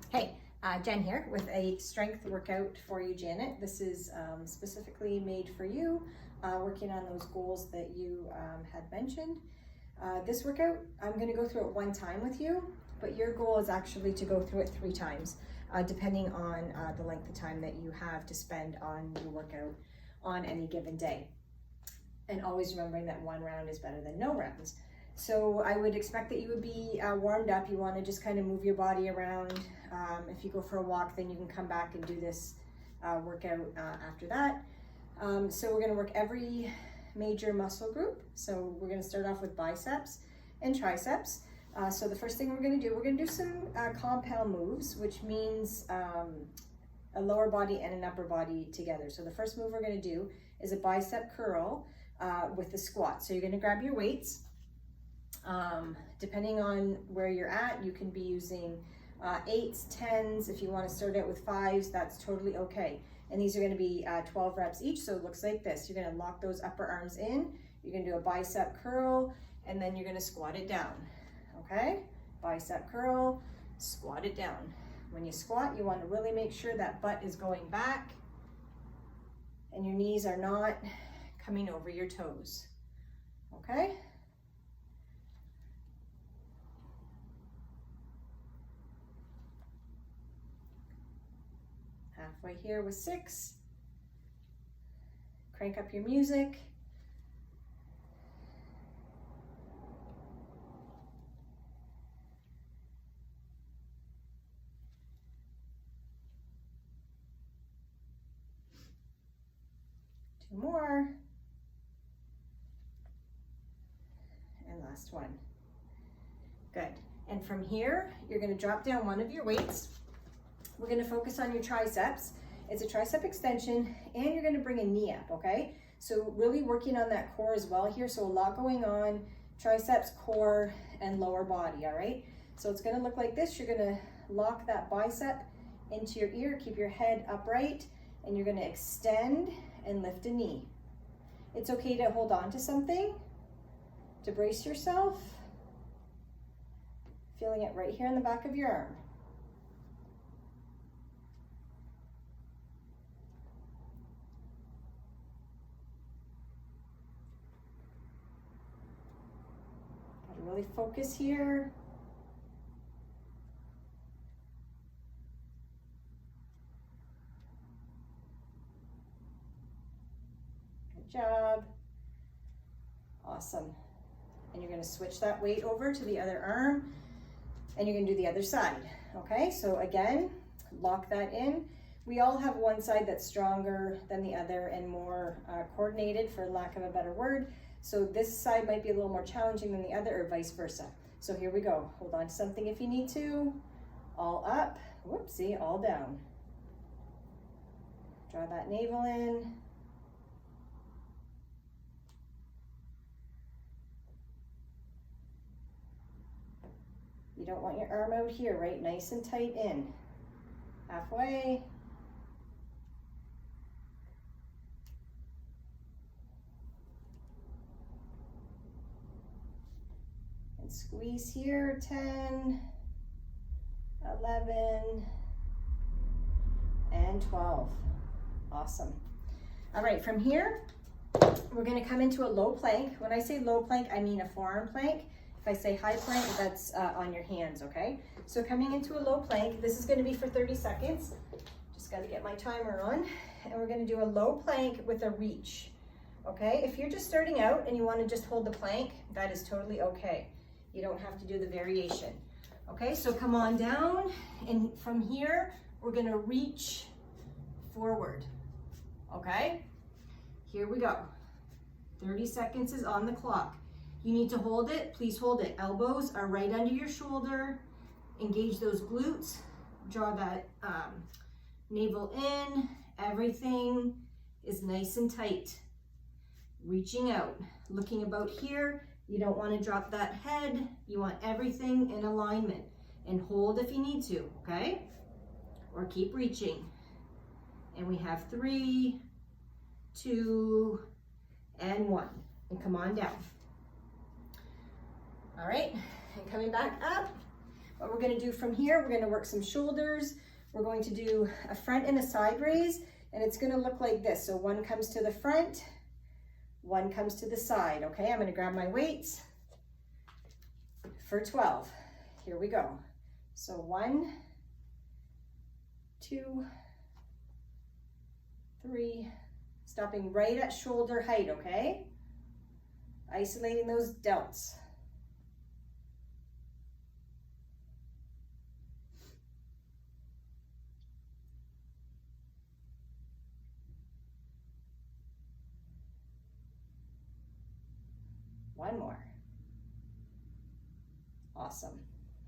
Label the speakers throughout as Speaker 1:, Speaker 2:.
Speaker 1: Hey, Jen here with a strength workout for you, Janet. This is specifically made for you, working on those goals that you had mentioned. This workout, I'm going to go through it one time with you, but your goal is actually to go through it 3 times, depending on the length of time that you have to spend on your workout on any given day. And always remembering that 1 round is better than no rounds. So I would expect that you would be warmed up. You want to just kind of move your body around. If you go for a walk, then you can come back and do this workout after that. So we're going to work every major muscle group. So we're going to start off with biceps and triceps. So the first thing we're going to do some compound moves, which means a lower body and an upper body together. So the first move we're going to do is a bicep curl with the squat. So you're going to grab your weights. Depending on where you're at, you can be using 8s, 10s. If you want to start out with 5s, that's totally okay. And these are going to be 12 reps each, so it looks like this. You're going to lock those upper arms in, you're going to do a bicep curl, and then you're going to squat it down, okay? Bicep curl, squat it down. When you squat, you want to really make sure that butt is going back and your knees are not coming over your toes, okay? Halfway here with 6. Crank up your music. Two more. And last one. Good. And from here, you're going to drop down one of your weights. We're going to focus on your triceps. It's a tricep extension, and you're going to bring a knee up, okay? So really working on that core as well here. So a lot going on, triceps, core, and lower body, all right? So it's going to look like this. You're going to lock that bicep into your ear, keep your head upright, and you're going to extend and lift a knee. It's okay to hold on to something, to brace yourself. Feeling it right here in the back of your arm. Really focus here. Good job. Awesome. And you're going to switch that weight over to the other arm, and you're going to do the other side. Okay, so again, lock that in. We all have one side that's stronger than the other and more coordinated, for lack of a better word. So this side might be a little more challenging than the other, or vice versa. So here we go. Hold on to something if you need to. All up. Whoopsie, all down. Draw that navel in. You don't want your arm out here, right? Nice and tight in. Halfway. Squeeze here, 10, 11, and 12. Awesome. All right, from here, we're going to come into a low plank. When I say low plank, I mean a forearm plank. If I say high plank, that's on your hands, okay? So coming into a low plank, this is going to be for 30 seconds. Just got to get my timer on. And we're going to do a low plank with a reach, okay? If you're just starting out and you want to just hold the plank, that is totally okay. You don't have to do the variation. Okay, so come on down, and from here, we're gonna reach forward. Okay, here we go. 30 seconds is on the clock. You need to hold it, please hold it. Elbows are right under your shoulder. Engage those glutes. Draw that navel in. Everything is nice and tight. Reaching out, looking about here. You don't want to drop that head. You want everything in alignment. And hold if you need to, okay? Or keep reaching. And we have 3, 2, and 1. And come on down. All right, and coming back up. What we're gonna do from here, we're gonna work some shoulders. We're going to do a front and a side raise, and it's gonna look like this. So one comes to the front, one comes to the side, okay? I'm gonna grab my weights for 12. Here we go. So 1, 2, 3, stopping right at shoulder height, okay? Isolating those delts. One more. Awesome.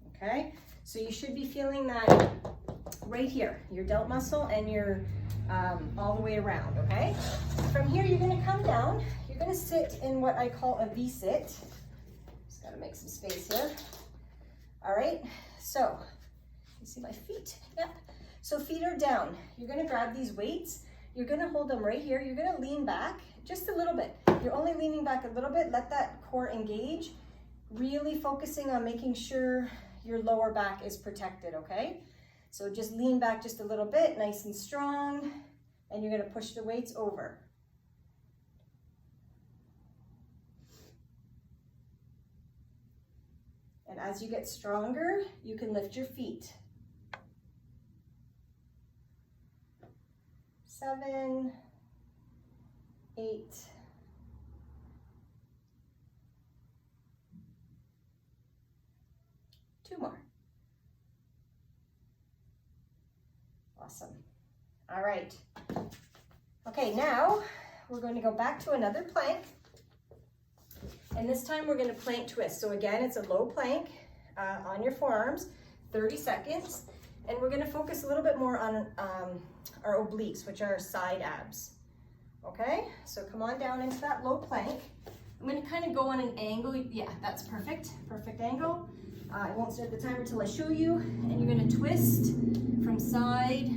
Speaker 1: Okay, so you should be feeling that right here, your delt muscle and your all the way around, okay? From here, you're gonna come down. You're gonna sit in what I call a V-sit. Just gotta make some space here. All right, so you see my feet? Yep. So feet are down. You're gonna grab these weights. You're gonna hold them right here. You're gonna lean back just a little bit. You're only leaning back a little bit. Let that core engage. Really focusing on making sure your lower back is protected, okay? So just lean back just a little bit, nice and strong, and you're gonna push the weights over. And as you get stronger, you can lift your feet. 7, 8, 2 more. Awesome. All right. Okay, now we're going to go back to another plank. And this time we're going to plank twist. So again, it's a low plank on your forearms, 30 seconds. And we're going to focus a little bit more on our obliques, which are our side abs. Okay, so come on down into that low plank. I'm going to kind of go on an angle. Yeah, that's perfect. Perfect angle. I won't start the timer until I show you. And you're going to twist from side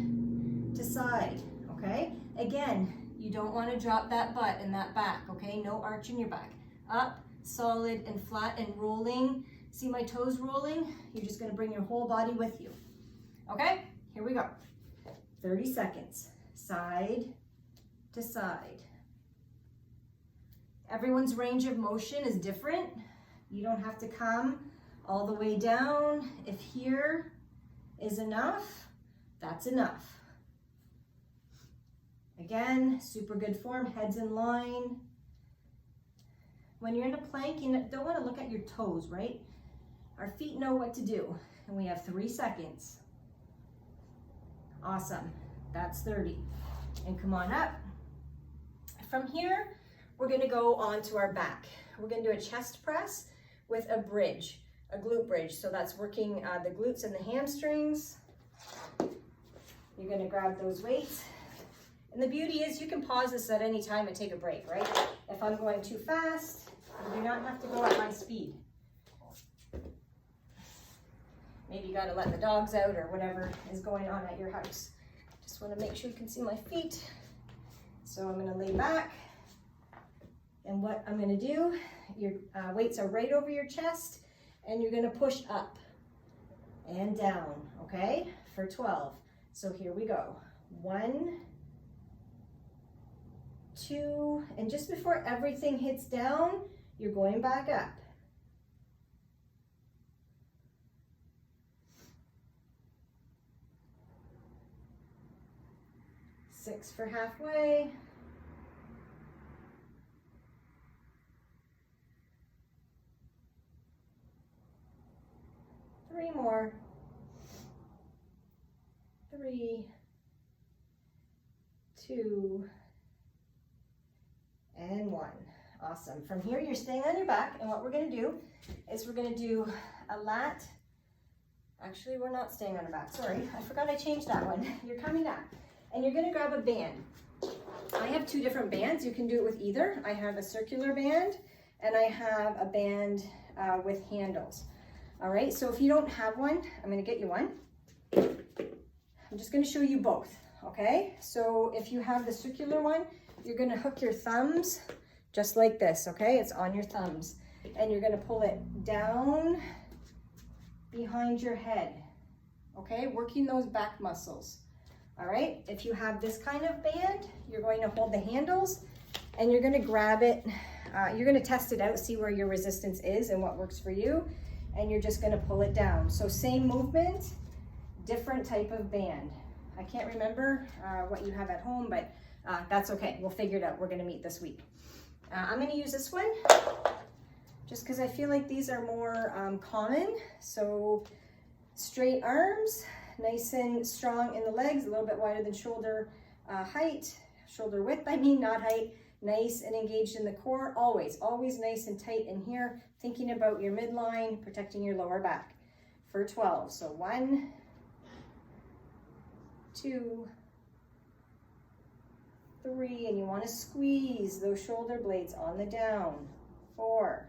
Speaker 1: to side. Okay, again, you don't want to drop that butt and that back. Okay, no arch in your back. Up, solid and flat and rolling. See my toes rolling? You're just going to bring your whole body with you. Okay, here we go. 30 seconds, side to side. Everyone's range of motion is different. You don't have to come all the way down. If here is enough, that's enough. Again, super good form, heads in line. When you're in a plank, you don't want to look at your toes, right? Our feet know what to do, and we have 3 seconds. Awesome, that's 30. And come on up. From here, we're gonna go on to our back. We're gonna do a chest press with a bridge, a glute bridge. So that's working the glutes and the hamstrings. You're gonna grab those weights. And the beauty is you can pause this at any time and take a break, right? If I'm going too fast, you do not have to go at my speed. Maybe you gotta let the dogs out or whatever is going on at your house. Just wanna make sure you can see my feet. So I'm gonna lay back. And what I'm gonna do, your weights are right over your chest, and you're gonna push up and down, okay? For 12. So here we go. 1, 2, and just before everything hits down, you're going back up. 6 for halfway. 3 more. 3, 2, and 1. Awesome. From here, you're staying on your back, and what we're going to do is we're going to do a lat. Actually, we're not staying on our back. Sorry, I forgot I changed that one. You're coming up, and you're going to grab a band. I have 2 different bands. You can do it with either. I have a circular band, and I have a band with handles. All right, so if you don't have one, I'm going to get you one. I'm just going to show you both, okay? So if you have the circular one, you're going to hook your thumbs just like this, okay? It's on your thumbs. And you're going to pull it down behind your head, okay? Working those back muscles, all right? If you have this kind of band, you're going to hold the handles and you're gonna grab it. You're gonna test it out, see where your resistance is and what works for you, and you're just gonna pull it down. So same movement, different type of band. I can't remember what you have at home, but that's okay. We'll figure it out. We're gonna meet this week. I'm gonna use this one just because I feel like these are more common. So straight arms, nice and strong in the legs, a little bit wider than shoulder height, shoulder width, I mean, not height. Nice and engaged in the core, always nice and tight in here, thinking about your midline, protecting your lower back for 12. So 1, 2, 3, and you want to squeeze those shoulder blades on the down. 4,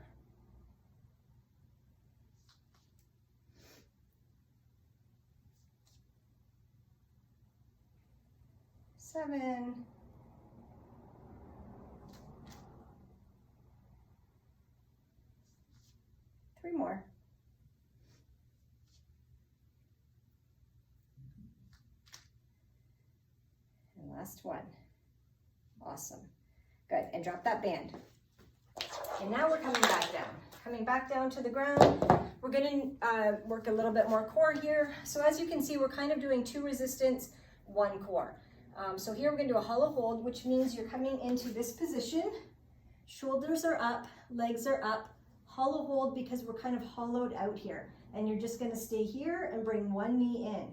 Speaker 1: 7, 3 more. And last one. Awesome. Good. And drop that band. And now we're coming back down. Coming back down to the ground. We're going to work a little bit more core here. So as you can see, we're kind of doing 2 resistance, 1 core. So here we're going to do a hollow hold, which means you're coming into this position. Shoulders are up, legs are up. Hollow hold because we're kind of hollowed out here, and you're just going to stay here and bring one knee in,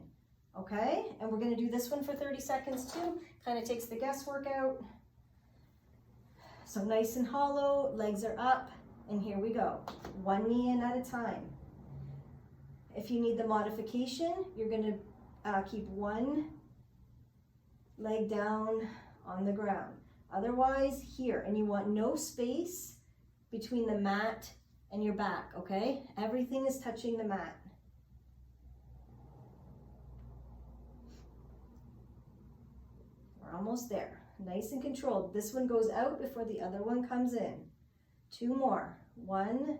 Speaker 1: okay? And we're going to do this one for 30 seconds too. Kind of takes the guesswork out. So nice and hollow, legs are up, and here we go. One knee in at a time. If you need the modification, you're going to keep one leg down on the ground. Otherwise, here, and you want no space between the mat and your back, okay? Everything is touching the mat. We're almost there. Nice and controlled. This one goes out before the other one comes in. 2 more. 1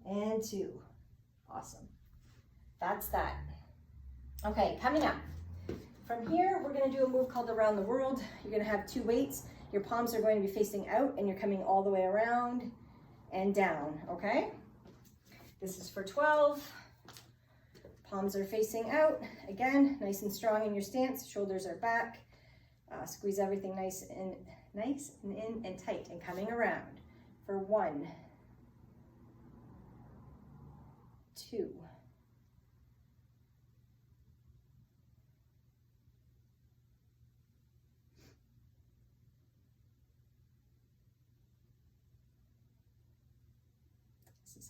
Speaker 1: and 2. Awesome. That's that. Okay, coming up. From here, we're going to do a move called around the world. You're going to have 2 weights. Your palms are going to be facing out, and you're coming all the way around and down, okay? This is for 12. Palms are facing out. Again, nice and strong in your stance. Shoulders are back. Squeeze everything nice and in and tight, and coming around for 1, 2,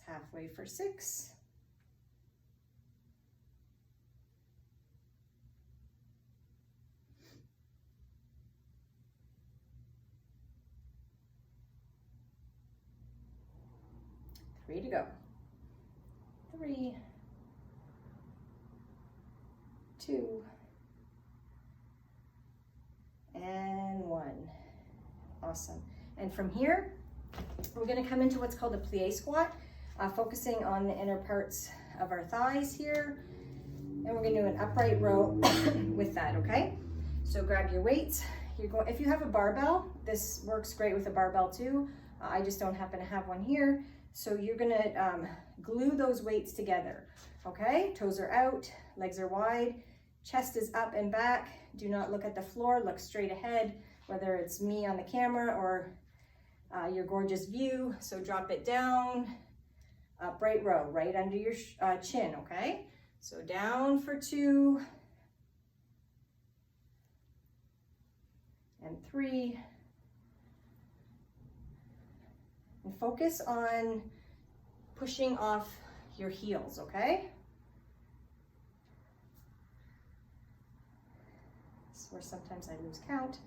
Speaker 1: halfway for 6. 3 to go. 3, 2, and 1. Awesome. And from here, we're going to come into what's called a plie squat, focusing on the inner parts of our thighs here. And we're going to do an upright row with that, okay? So grab your weights. If you have a barbell, this works great with a barbell too. I just don't happen to have one here. So you're going to glue those weights together, okay? Toes are out, legs are wide, chest is up and back. Do not look at the floor, look straight ahead, whether it's me on the camera or your gorgeous view. So drop it down, upright row, right under your chin, okay? So down for 2, and 3, and focus on pushing off your heels, okay? This is where sometimes I lose count.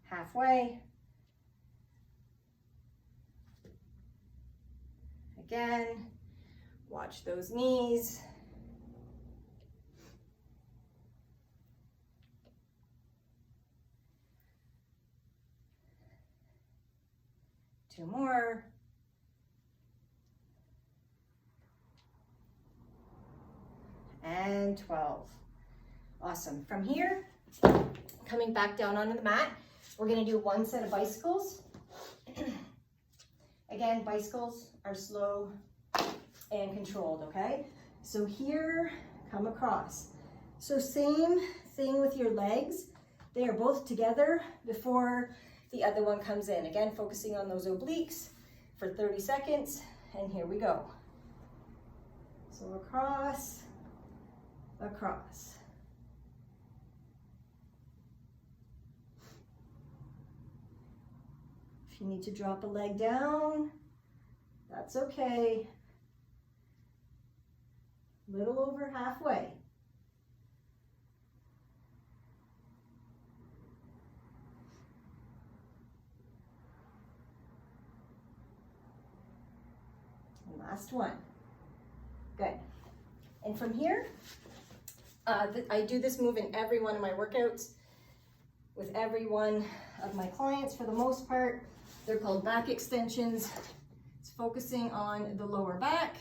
Speaker 1: Halfway. Again, watch those knees. Two more. and 12. Awesome. From here, coming back down onto the mat, we're going to do one set of bicycles. Again, bicycles are slow and controlled, okay? So here, come across. So same thing with your legs. They are both together before the other one comes in. Again, focusing on those obliques for 30 seconds, and here we go. So across, across. If you need to drop a leg down, that's okay. Little over halfway. And last one. Good. And from here, I do this move in every one of my workouts with every one of my clients for the most part. They're called back extensions. It's focusing on the lower back,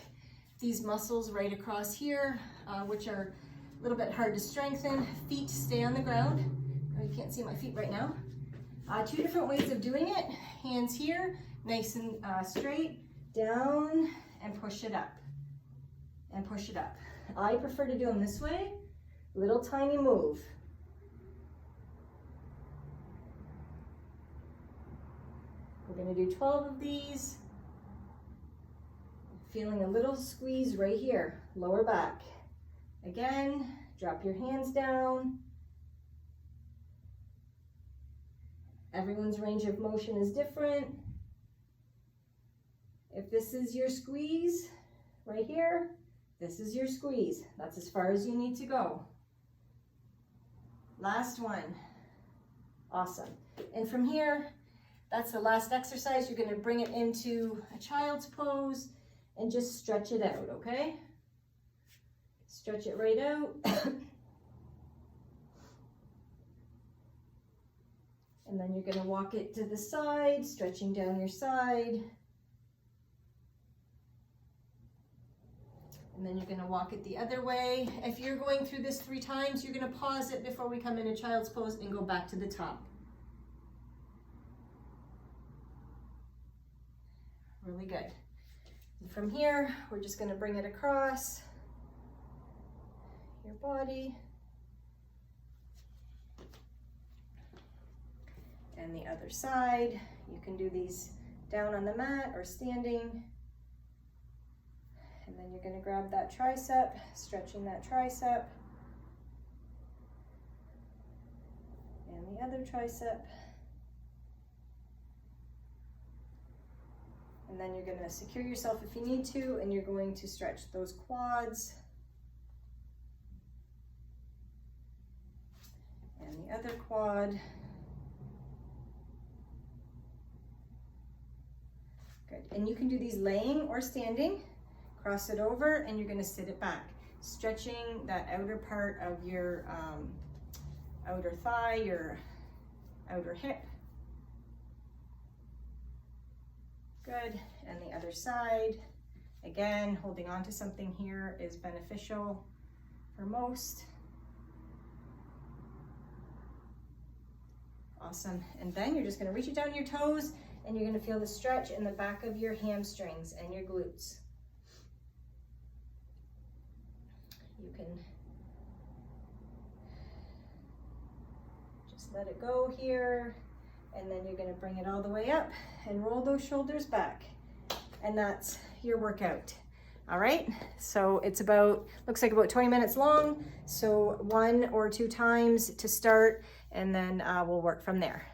Speaker 1: these muscles right across here, which are a little bit hard to strengthen. Feet stay on the ground. Oh, you can't see my feet right now. Two different ways of doing it. Hands here, nice and straight, down, and push it up. And push it up. I prefer to do them this way. Little tiny move. We're going to do 12 of these. Feeling a little squeeze right here, lower back. Again, drop your hands down. Everyone's range of motion is different. If this is your squeeze right here, this is your squeeze. That's as far as you need to go. Last one. Awesome. And from here, that's the last exercise. You're going to bring it into a child's pose and just stretch it out, okay? Stretch it right out. And then you're going to walk it to the side, stretching down your side. And then you're going to walk it the other way. If you're going through this 3 times, you're going to pause it before we come into child's pose and go back to the top. Really good. And from here, we're just going to bring it across your body. And the other side. You can do these down on the mat or standing. And then you're going to grab that tricep, stretching that tricep. And the other tricep. And then you're going to secure yourself if you need to, and you're going to stretch those quads. And the other quad. Good. And you can do these laying or standing. Cross it over, and you're going to sit it back, stretching that outer part of your outer thigh, your outer hip. Good. And the other side. Again, holding on to something here is beneficial for most. Awesome. And then you're just going to reach it down your toes, and you're going to feel the stretch in the back of your hamstrings and your glutes. You can just let it go here, and then you're going to bring it all the way up and roll those shoulders back. And that's your workout. All right, so it's looks like about 20 minutes long. So 1 or 2 times to start, and then we'll work from there.